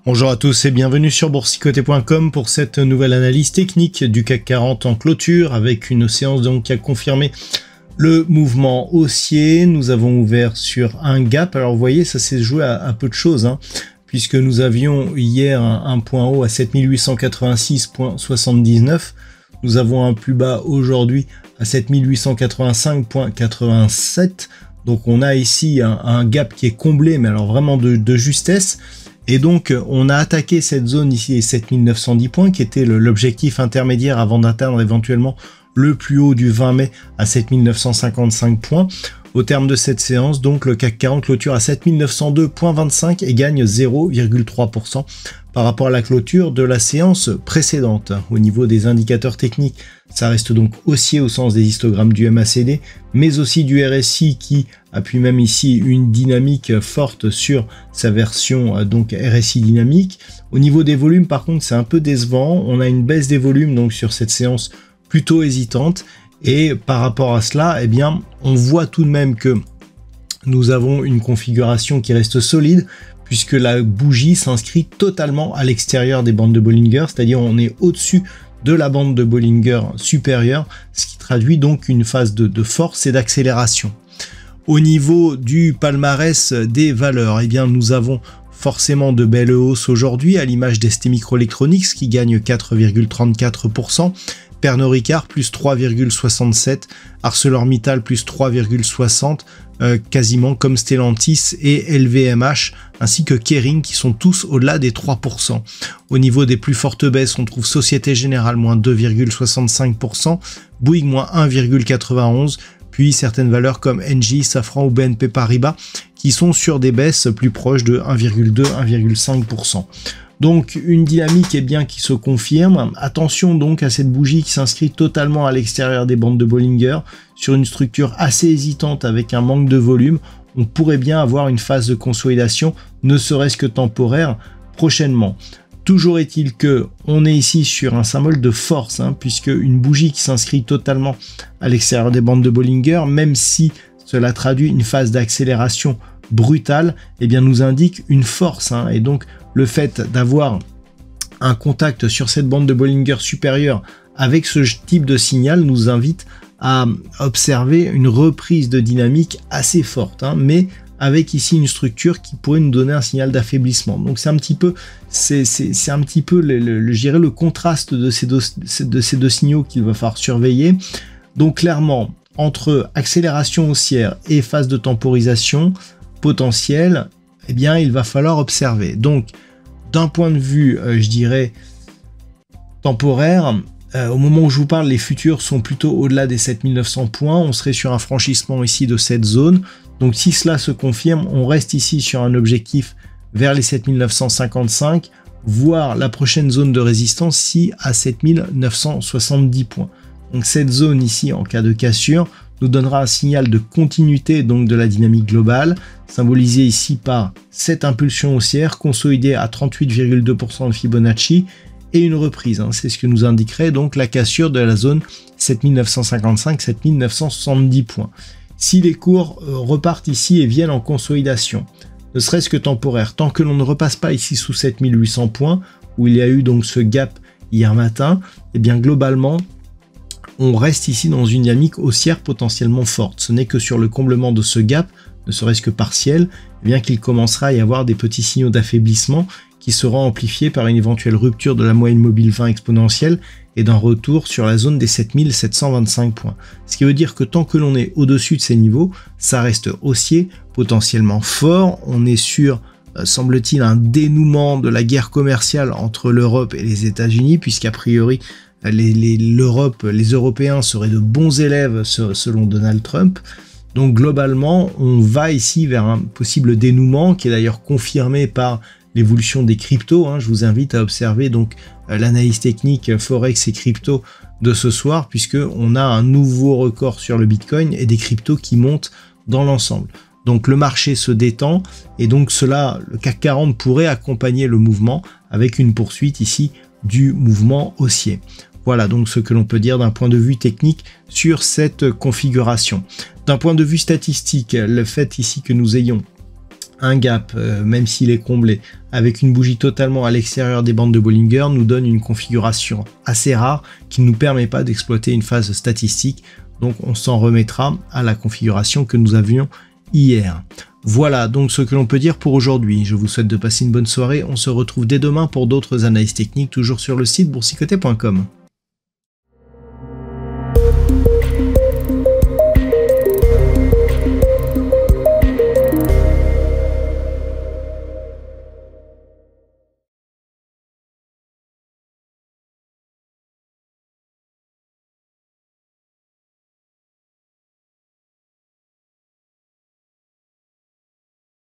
Bonjour à tous et bienvenue sur boursicoté.com pour cette nouvelle analyse technique du CAC 40 en clôture avec une séance donc qui a confirmé le mouvement haussier. Nous avons ouvert sur un gap. Alors vous voyez, ça s'est joué à peu de choses puisque nous avions hier un point haut à 7886,79. Nous avons un plus bas aujourd'hui à 7885,87. Donc on a ici un gap qui est comblé, mais alors vraiment de justesse. Et donc, on a attaqué cette zone ici, les 7910 points, qui était l'objectif intermédiaire avant d'atteindre éventuellement le plus haut du 20 mai à 7955 points. Au terme de cette séance, donc, le CAC 40 clôture à 7902,25 et gagne 0,3% par rapport à la clôture de la séance précédente. Au niveau des indicateurs techniques, ça reste donc haussier au sens des histogrammes du MACD, mais aussi du RSI qui appuie même ici une dynamique forte sur sa version donc RSI dynamique. Au niveau des volumes, par contre, c'est un peu décevant. On a une baisse des volumes donc sur cette séance plutôt hésitante. Et par rapport à cela, eh bien, on voit tout de même que nous avons une configuration qui reste solide puisque la bougie s'inscrit totalement à l'extérieur des bandes de Bollinger, c'est-à-dire on est au-dessus de la bande de Bollinger supérieure, ce qui traduit donc une phase de force et d'accélération. Au niveau du palmarès des valeurs, eh bien, nous avons forcément de belles hausses aujourd'hui, à l'image d'ST Microelectronics qui gagne 4,34%, Pernod Ricard plus 3,67%, ArcelorMittal plus 3,60%, quasiment comme Stellantis et LVMH, ainsi que Kering qui sont tous au-delà des 3%. Au niveau des plus fortes baisses, on trouve Société Générale moins 2,65%, Bouygues moins 1,91%, puis certaines valeurs comme Engie, Safran ou BNP Paribas qui sont sur des baisses plus proches de 1,2-1,5%. Donc une dynamique qui se confirme. Attention donc à cette bougie qui s'inscrit totalement à l'extérieur des bandes de Bollinger sur une structure assez hésitante avec un manque de volume. On pourrait bien avoir une phase de consolidation, ne serait-ce que temporaire, prochainement. Toujours est-il que on est ici sur un symbole de force, puisque une bougie qui s'inscrit totalement à l'extérieur des bandes de Bollinger, même si cela traduit une phase d'accélération brutale, eh bien nous indique une force, et donc le fait d'avoir un contact sur cette bande de Bollinger supérieure avec ce type de signal nous invite à observer une reprise de dynamique assez forte, mais avec ici une structure qui pourrait nous donner un signal d'affaiblissement. Donc c'est un petit peu, je dirais le contraste de ces deux signaux qu'il va falloir surveiller. Donc clairement, entre accélération haussière et phase de temporisation potentielle, eh bien il va falloir observer. Donc d'un point de vue, je dirais, temporaire, au moment où je vous parle, les futurs sont plutôt au-delà des 7900 points. On serait sur un franchissement ici de cette zone. Donc si cela se confirme, on reste ici sur un objectif vers les 7955, voire la prochaine zone de résistance ici à 7970 points. Donc cette zone ici, en cas de cassure, nous donnera un signal de continuité donc de la dynamique globale, symbolisé ici par cette impulsion haussière consolidée à 38,2% de Fibonacci et une reprise. C'est ce que nous indiquerait donc la cassure de la zone 7955-7970 points. Si les cours repartent ici et viennent en consolidation, ne serait-ce que temporaire, tant que l'on ne repasse pas ici sous 7800 points, où il y a eu donc ce gap hier matin, et bien globalement, on reste ici dans une dynamique haussière potentiellement forte. Ce n'est que sur le comblement de ce gap, ne serait-ce que partiel, eh bien qu'il commencera à y avoir des petits signaux d'affaiblissement qui seront amplifiés par une éventuelle rupture de la moyenne mobile 20 exponentielle et d'un retour sur la zone des 7725 points. Ce qui veut dire que tant que l'on est au-dessus de ces niveaux, ça reste haussier, potentiellement fort. On est sur, semble-t-il, un dénouement de la guerre commerciale entre l'Europe et les États-Unis, puisqu'a priori, les Européens seraient de bons élèves selon Donald Trump. Donc globalement, on va ici vers un possible dénouement qui est d'ailleurs confirmé par l'évolution des cryptos. Je vous invite à observer donc l'analyse technique Forex et crypto de ce soir, puisque on a un nouveau record sur le Bitcoin et des cryptos qui montent dans l'ensemble. Donc le marché se détend et donc cela, le CAC 40 pourrait accompagner le mouvement avec une poursuite ici du mouvement haussier. Voilà donc ce que l'on peut dire d'un point de vue technique sur cette configuration. D'un point de vue statistique, le fait ici que nous ayons un gap, même s'il est comblé, avec une bougie totalement à l'extérieur des bandes de Bollinger, nous donne une configuration assez rare qui ne nous permet pas d'exploiter une phase statistique. Donc on s'en remettra à la configuration que nous avions hier. Voilà donc ce que l'on peut dire pour aujourd'hui. Je vous souhaite de passer une bonne soirée. On se retrouve dès demain pour d'autres analyses techniques, toujours sur le site boursicoté.com.